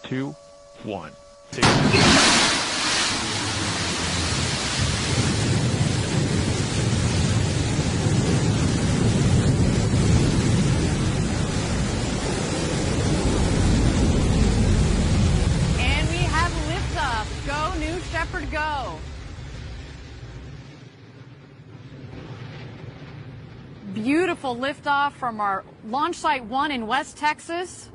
2, 1. And we have liftoff. Go, New Shepard, go. Beautiful liftoff from our launch site 1 in West Texas.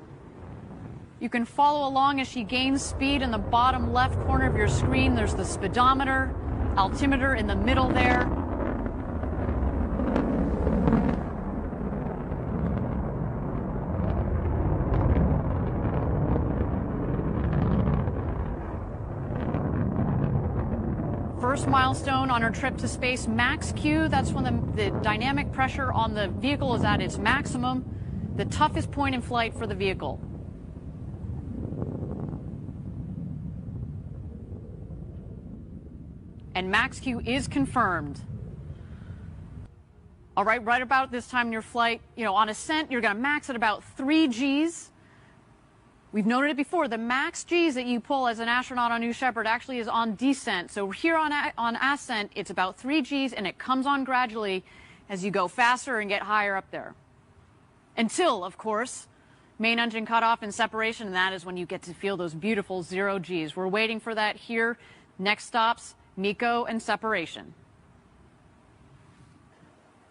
You can follow along as she gains speed in the bottom left corner of your screen. There's the speedometer, altimeter in the middle there. First milestone on her trip to space, max Q. That's when the dynamic pressure on the vehicle is at its maximum, the toughest point in flight for the vehicle. And max Q is confirmed. All right, right about this time in your flight, on ascent, you're going to max at about 3 Gs. We've noted it before. The max Gs that you pull as an astronaut on New Shepard actually is on descent. So here on ascent, it's about 3 Gs, and it comes on gradually as you go faster and get higher up there. Until, of course, main engine cutoff and separation, and that is when you get to feel those beautiful 0 Gs. We're waiting for that here. Next stops, MECO and separation.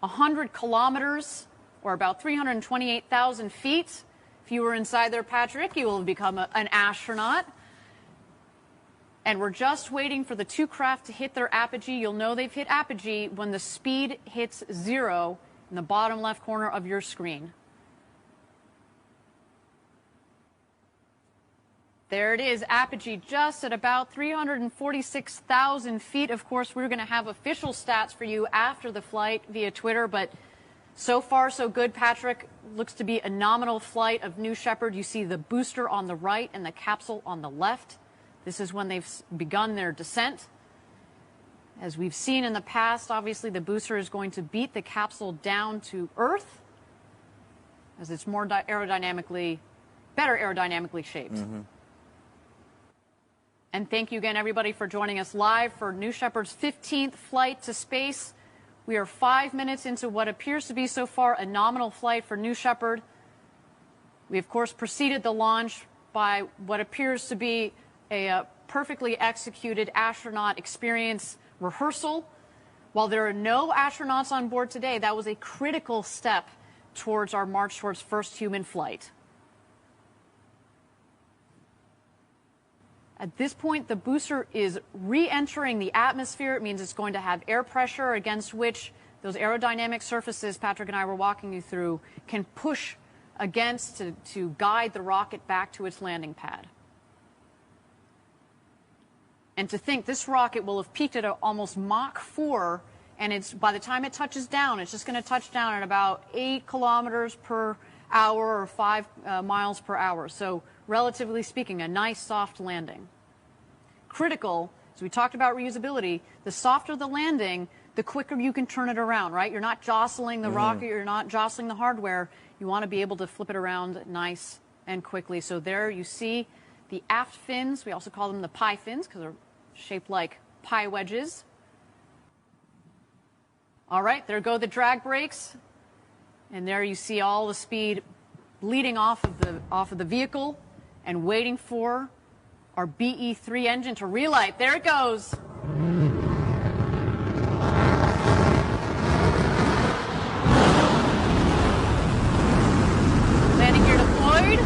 100 kilometers, or about 328,000 feet. If you were inside there, Patrick, you will have become an astronaut. And we're just waiting for the 2 craft to hit their apogee. You'll know they've hit apogee when the speed hits 0 in the bottom left corner of your screen. There it is, apogee just at about 346,000 feet. Of course, we're going to have official stats for you after the flight via Twitter, but so far, so good, Patrick. Looks to be a nominal flight of New Shepard. You see the booster on the right and the capsule on the left. This is when they've begun their descent. As we've seen in the past, obviously the booster is going to beat the capsule down to Earth as it's more better aerodynamically shaped. Mm-hmm. And thank you again, everybody, for joining us live for New Shepard's 15th flight to space. We are 5 minutes into what appears to be so far a nominal flight for New Shepard. We, of course, preceded the launch by what appears to be a perfectly executed astronaut experience rehearsal. While there are no astronauts on board today, that was a critical step towards our march towards first human flight. At this point, the booster is re-entering the atmosphere. It means it's going to have air pressure against which those aerodynamic surfaces Patrick and I were walking you through can push against to guide the rocket back to its landing pad. And to think this rocket will have peaked at almost Mach 4, and by the time it touches down, it's just going to touch down at about 8 kilometers per hour or 5 miles per hour. So relatively speaking, a nice soft landing. Critical, as we talked about reusability, the softer the landing, the quicker you can turn it around, right? You're not jostling the rocket, you're not jostling the hardware. You want to be able to flip it around nice and quickly. So there you see the aft fins. We also call them the pie fins because they're shaped like pie wedges. All right, there go the drag brakes. And there you see all the speed bleeding off of the vehicle and waiting for our BE-3 engine to relight. There it goes. Landing gear deployed.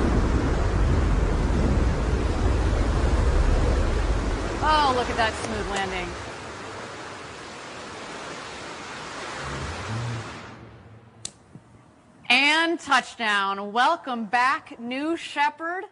Oh, look at that smooth landing. And touchdown. Welcome back, New Shepard.